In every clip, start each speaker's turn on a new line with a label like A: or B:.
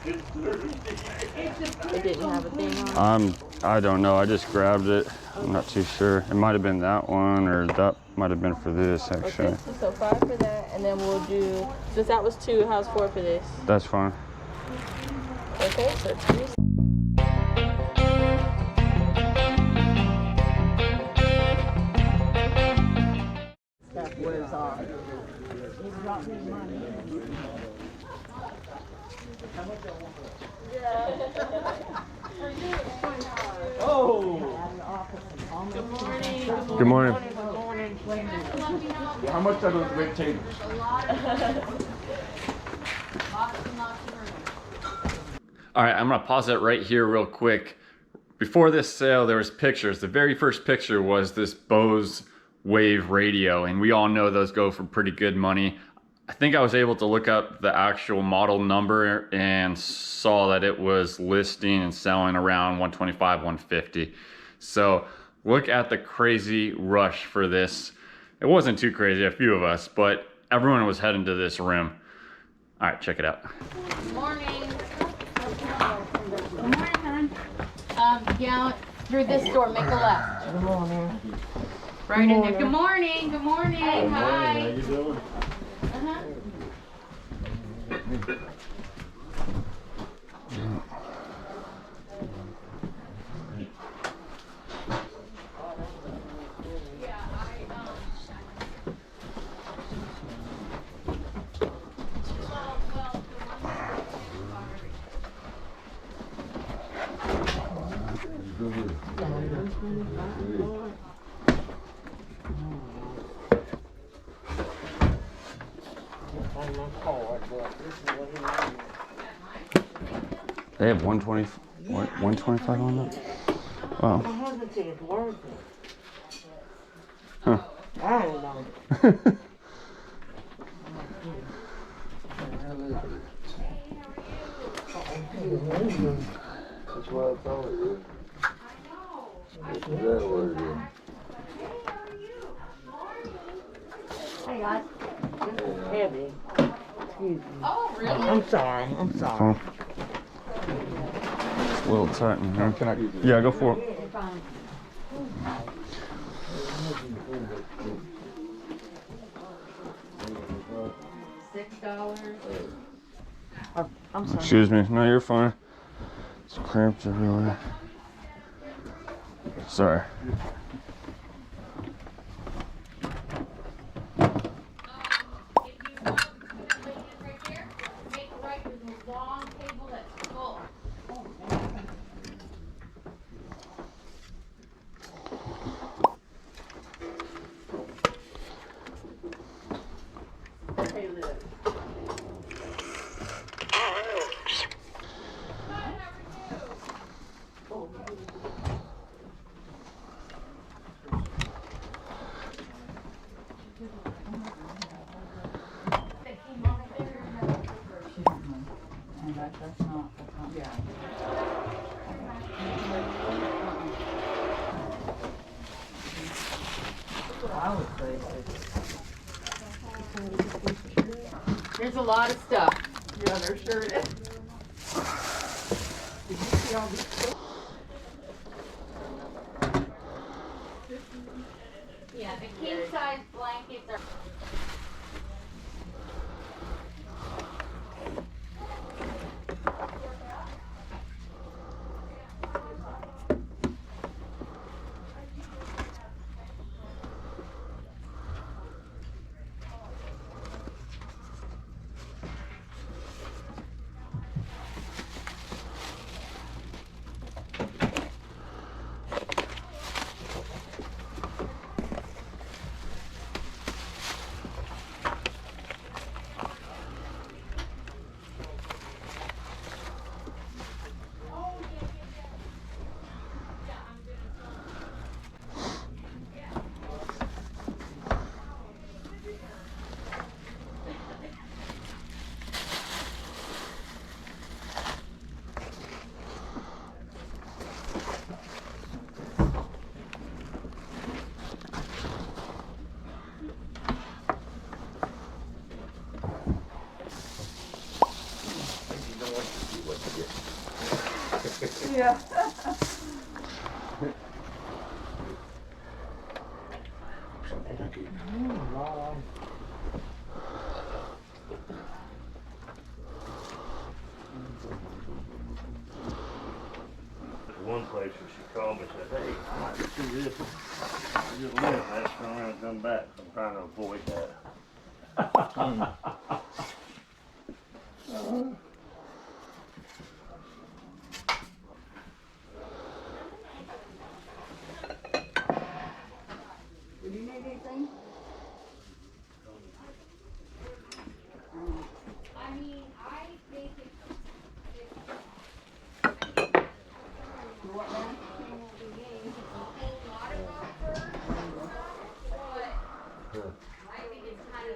A: It didn't have a thing on?
B: I don't know. I just grabbed it. I'm not too sure. It might have been that one, or that might have been for this, actually.
A: Okay, so 5 for that, and then we'll do, since that was 2, how's 4 for this?
B: That's fine.
A: Okay, so 3. Stuff wears off. He dropped his money.
C: Oh!
A: Good morning.
B: Good morning.
A: Good morning.
C: How much are those red tables?
B: All right, I'm gonna pause it right here real quick. Before this sale, there was pictures. The very first picture was this Bose Wave radio, and we all know those go for pretty good money. I think I was able to look up the actual model number and saw that it was listing and selling around 125, 150. So look at the crazy rush for this. It wasn't too crazy, a few of us, but everyone was heading to this room. All right, check it out.
D: Good morning. Good morning, hon. Yeah, through this door, make a left.
A: Good morning.
D: Right in there. Good morning. Good morning. Hi.
C: How you doing?
D: Uh-huh.
B: They have 120, 125 on that? Wow.
A: My husband said it's worth it.
B: Huh.
A: I don't know.
E: That's what I thought it was. Is that what it is?
D: Hey, guys.
A: This is heavy. Excuse me.
D: Oh, really?
A: I'm sorry. I'm sorry.
B: It's a little tight in here. Can I? Yeah, go for it.
D: $6.
A: Oh, I'm sorry.
B: Excuse me. No, you're fine. It's cramped everywhere. Sorry.
D: There's a lot of stuff.
A: Yeah, there sure is. Did you see all these?
D: Yeah, the king size blankets are.
A: Yeah.
F: One place where she called me and said, hey, I might just do this. I just left, I just turn around and come back. I'm trying to avoid that.
A: Do you need anything?
D: I mean, I think it's
A: What now?
D: I think it's kind of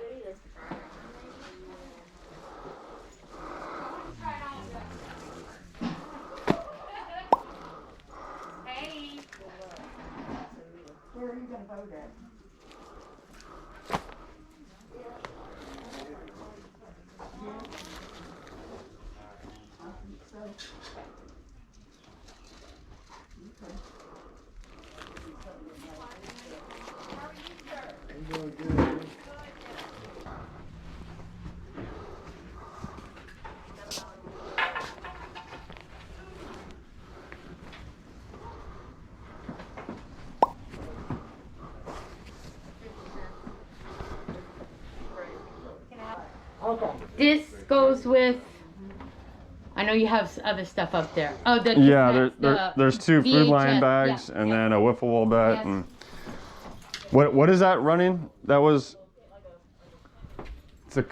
D: Hey.
A: Where are you gonna go there? Okay.
D: This goes with. I know you have other stuff up there. Oh, the
B: Yeah,
D: cassettes,
B: there's 2 Food
D: VHS,
B: Lion bags
D: yeah,
B: and
D: yeah.
B: then a wiffle ball bat.
D: Yes.
B: And what is that running? That was. It's a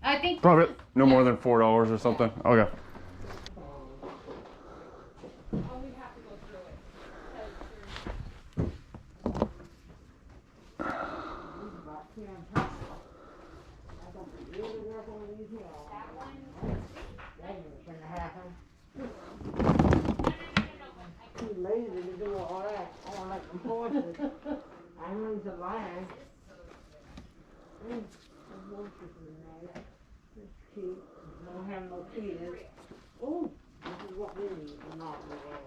D: I think
B: probably
D: this is-
B: no more than $4 or something. Okay.
A: Too lazy to do all that. I want like some horses. I need the line. The horses in there. It's cute. Don't have no kids. Oh, this is what we need. Not the world.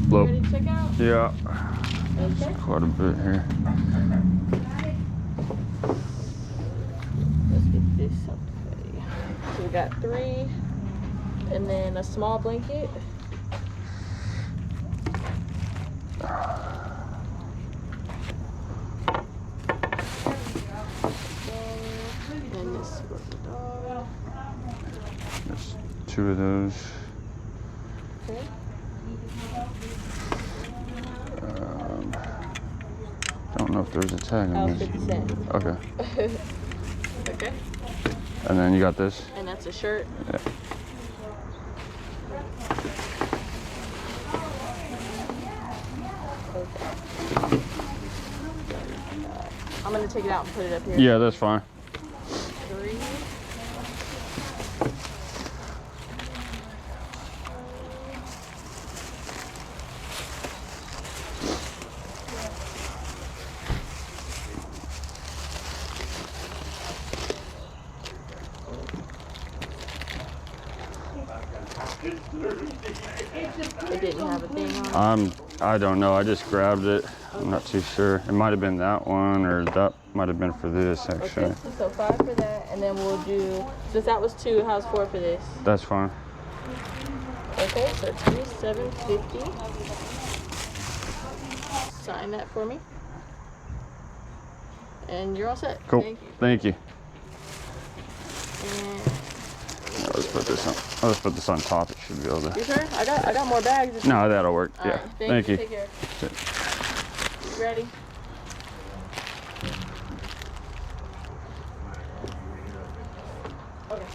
B: Look.
G: Ready to check out?
B: Yeah.
G: Okay.
B: Quite a bit here.
G: Let's get this okay. So we got 3, and then a small blanket. And this for the dog.
B: There's 2 of those.
G: Okay.
B: Don't know if there's a tag
G: Oh,
B: on this.
G: 50 cents.
B: Okay.
G: Okay.
B: And then you got this.
G: And that's a shirt.
B: Yeah.
G: I'm gonna take it out and put it up here.
B: Yeah, that's fine.
G: 3. It didn't have a thing on it.
B: I don't know. I just grabbed it. I'm not too sure. It might have been that one, or that might have been for this actually.
G: Okay, so 5 for that, and then we'll do, since that was 2, how's 4 for this?
B: That's fine.
G: Okay, so 2750. Sign that for me. And you're all set.
B: Cool.
G: Thank you.
B: Thank you.
G: And
B: Let's put this on. Let's put this on top. It should be able to.
G: you sure? I got more bags.
B: No, that'll work.
G: All
B: Yeah.
G: right,
B: Thank you.
G: Take care. You ready? Okay.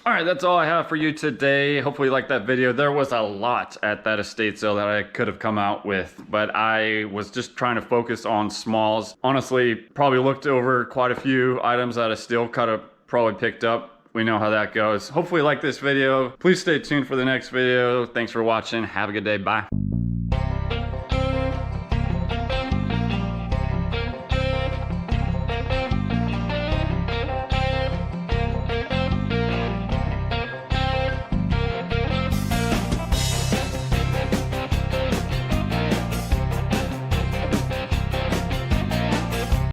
B: All right, that's all I have for you today. Hopefully you liked that video. There was a lot at that estate sale that I could have come out with, but I was just trying to focus on smalls. Honestly, probably looked over quite a few items that I still could have probably picked up. We know how that goes. Hopefully you like this video. Please stay tuned for the next video. Thanks for watching. Have a good day. Bye.